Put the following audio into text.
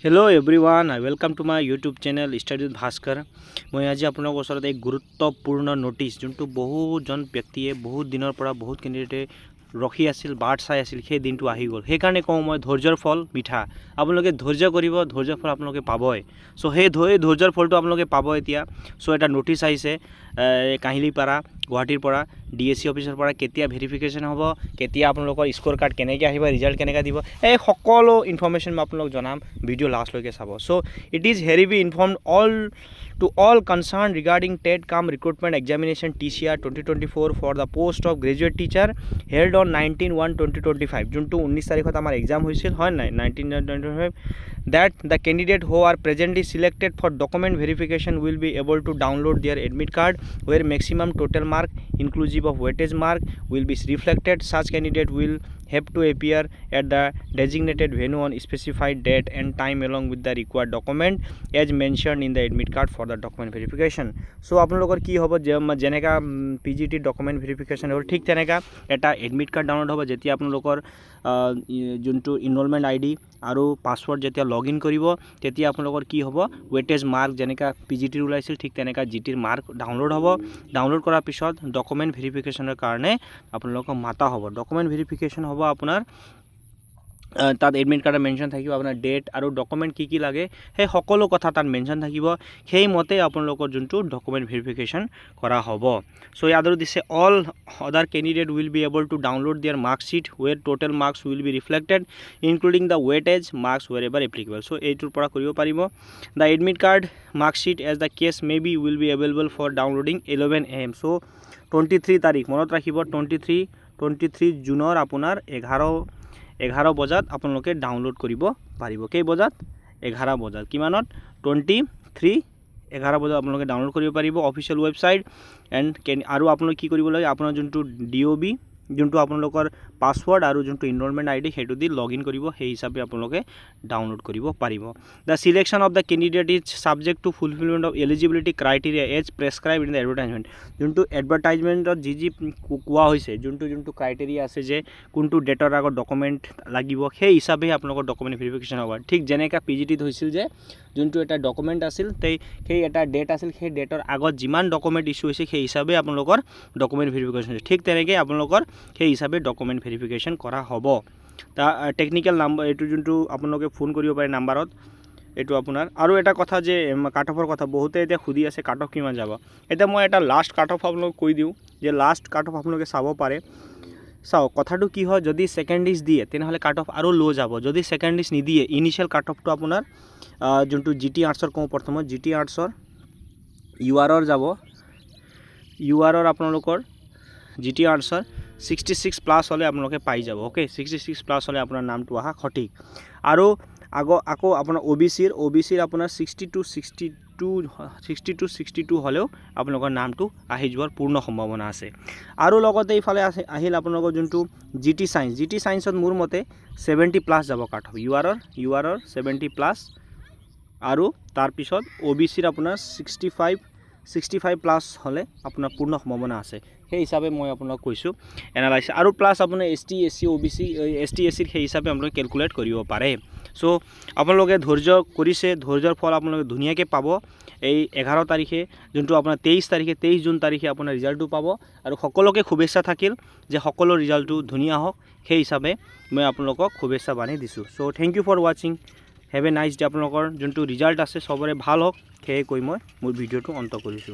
Hello everyone, I welcome to my YouTube channel Study with Bhaskar. মই আজি আপোনাক ওচৰত এক গুৰুত্বপূৰ্ণ নোটিছ যোনটো বহুজন ব্যক্তিয়ে বহুত দিনৰ পৰা বহুত কেণ্ডিডেটে ৰখি আছিল বাট চাই আছিল সেই দিনটো আহি গ'ল সেইকাৰণে কওঁ মই ধৈৰ্যৰ ফল মিঠা আপোনালোকে ধৈৰ্য কৰিব ধৈৰ্যৰ ফল আপোনালোকে পাবই সো সেই ধৈৰ্যৰ ফলটো আপোনালোকে পাব এতিয়া সো এটা নোটিছ আহিছে কাহিলিপাৰা গুৱাহাটীৰ পৰা ডিএসসি অফিচৰ পৰা কেতিয়া ভেৰিফিকেশ্যন হ'ব কেতিয়া আপোনালোকৰ স্কোৰ কাৰ্ড কেনেকৈ আহিব ৰিজাল্ট কেনেকৈ দিব এই সকলো ইনফৰমেশ্যন মই আপোনালোক জনাম ভিডিঅ' লাষ্টলৈকে চাব so it is hereby be informed all concerned regarding TET CAM recruitment examination TCR 2024 for the post of graduate teacher held on 19/1/2025 June to 19 তাৰিখত আমাৰ এক্সাম হৈছিল হয় নাই 19/1/2025 that the candidate who are presently selected for document verification will be able to download their admit card where maximum total mark inclusive of weightage mark will be reflected. Such candidate will have to appear at the designated venue on specified date and time along with the required document as mentioned in the admit card for the document verification. So আপোনালোকৰ কি হ'ব যেনেকা PGT document verification হ'ল ঠিক তেনেকা এটা admit card download হ'ব যেতিয়া আপোনালোকৰ যোনটো enrollment ID আৰু পাসওয়াৰ্ড যেতিয়া লগইন কৰিব তেতিয়া আপোনালোকৰ কি হ'ব weightage mark যেনেকা PGT ওলাইছিল ঠিক তেনেকা GT mark ডাউনলোড হ'ব ডাউনলোড কৰাৰ পিছত ডকুমেন্ট ভেৰিফিকেশনৰ কাৰণে আপোনালোকক মাতা হ'ব ডকুমেন্ট ভেৰিফিকেশন হ'ব আপোনাৰ তাত এডমিট কাৰ্ডত মেনশন থাকিব আপোনাৰ ডেট আৰু ডকুমেন্ট কি লাগে সেই সকলো কথা তাত মেনশন থাকিব সেই মতে আপোনালোকৰ যোনটো ডকুমেন্ট ভেৰিফিকেশন কৰা হ'ব সো ইয়াদৰ দিছে all other candidate will be able to download their marksheet where total marks will be reflected including the weightage marks wherever applicable so এইটোৰ পৰা কৰিব পাৰিব the admit card marksheet as the case may be will be available for downloading 11 AM so 23 তাৰিখ মনত ৰাখিব 23 জুনৰ আপোনাৰ 11 বজাত আপোনালোকে ডাউনলোড কৰিব পাৰিব কেই বজাত 11 বজাত কিমানত 11 বজাত আপোনালোকে ডাউনলোড কৰিব পাৰিব অফিচিয়েল ৱেবসাইট এণ্ড আৰু আপোনালোকে কি কৰিব লাগে আপোনাৰ যোনটো DOB যোনটো আপোনালোকৰ পাসওয়াৰ্ড আৰু যোনটো এনৰোলমেন্ট ID হেতু দি লগইন কৰিব সেই হিচাপে আপোনালোকে ডাউনলোড কৰিব পাৰিব the selection of the candidate is subject to fulfilment of eligibility criteria as prescribed in the advertisement যোনটো এডভাৰটাইজমেন্টত যি কোৱা হৈছে যোনটো ক্ৰাইটেৰিয়া আছে যে কোনটো ডেটৰ আগত ডকুমেন্ট লাগিব সেই হিচাপে আপোনালোকৰ ডকুমেন্ট ভেৰিফিকেশন হ'ব ঠিক যেনেকা PGT হৈছিল যে যোনটো এটা ডকুমেন্ট আছিল সেই এটা ডেট আছিল সেই ডেটৰ আগত যিমান ডকুমেন্ট ইস্যু হৈছে সেই হিচাপে আপোনালোকৰ ডকুমেন্ট ভেৰিফিকেশন ঠিক তেনেকৈ আপোনালোকৰ সেই হিচাপে ডকুমেন্ট ভেৰিফিকেশন কৰা হ'ব তা টেকনিক্যাল নাম্বাৰ এটো যোনটো আপোনালোকে ফোন কৰিব পাৰে নাম্বাৰত এটো আপোনাৰ আৰু এটা কথা যে কাট অফৰ কথা বহুতে এতিয়া খুদি আছে কাট অফ কিমান যাব এটা মই এটা লাষ্ট কাট অফ আপোনালোক কৈ দিও যে লাষ্ট কাট অফ আপোনালোকে চাব পাৰে চাও কথাটো কি হয় যদি সেকেন্ড লিস্ট দিয়ে তেনেহলে কাট অফ আৰু লো যাব যদি সেকেন্ড লিস্ট নিদিয়ে ইনিশিয়াল কাট অফটো আপোনাৰ যোনটো GT আৰ্টছৰ কম প্ৰথমত GT আৰ্টছৰ URৰ যাব URৰ আপোনালোকৰ GT আৰ্টছৰ 66 প্লাস হলে আপোনালোকে পাই যাব ওকে 66 প্লাস হলে আপোনাৰ নামটো আহা সঠিক আৰু আকৌ আপোনাৰ OBCৰ আপোনাৰ 62 হলেও আপোনালোকৰ নামটো আহি যোৱাৰ পূৰ্ণ সম্ভাৱনা আছে আৰু লগতে ইফালে আহিল আপোনালোকৰ যোনটো GT সায়েন্সত মোৰ মতে 70 প্লাস যাব কাট অফ URৰ 70 প্লাস আৰু তাৰ পিছত OBCৰ আপোনাৰ 65 প্লাস হলে আপোনাৰ পূৰ্ণ সম্ভাৱনা আছে সেই হিচাপে মই আপোনাক কৈছো এনালাইজ আৰু প্লাস আপোনাৰ ST SC OBC ST SC সেই হিচাপে আপোনাক ক্যালকুলেট কৰিব পাৰে সো আপোনালোকে ধৈৰ্য কৰিছে ধৈৰ্যৰ ফল আপোনালোকে ধুনিয়াকে পাব এই 11 তাৰিখে যোনটো আপোনাৰ 23 জুন তাৰিখে আপোনাৰ ৰিজাল্টটো পাব আৰু সকলোকে শুভেচ্ছা থাকিল যে সকলো ৰিজাল্টটো ধুনিয়া হওক সেই হিচাপে মই আপোনালোকক শুভেচ্ছা বানি দিছো so thank you for watching have a nice day আপোনালোকৰ যোনটো ৰিজাল্ট আছে সবৰে ভাল হওক সেই কৈ মই মোৰ ভিডিঅটো অন্ত কৰিছো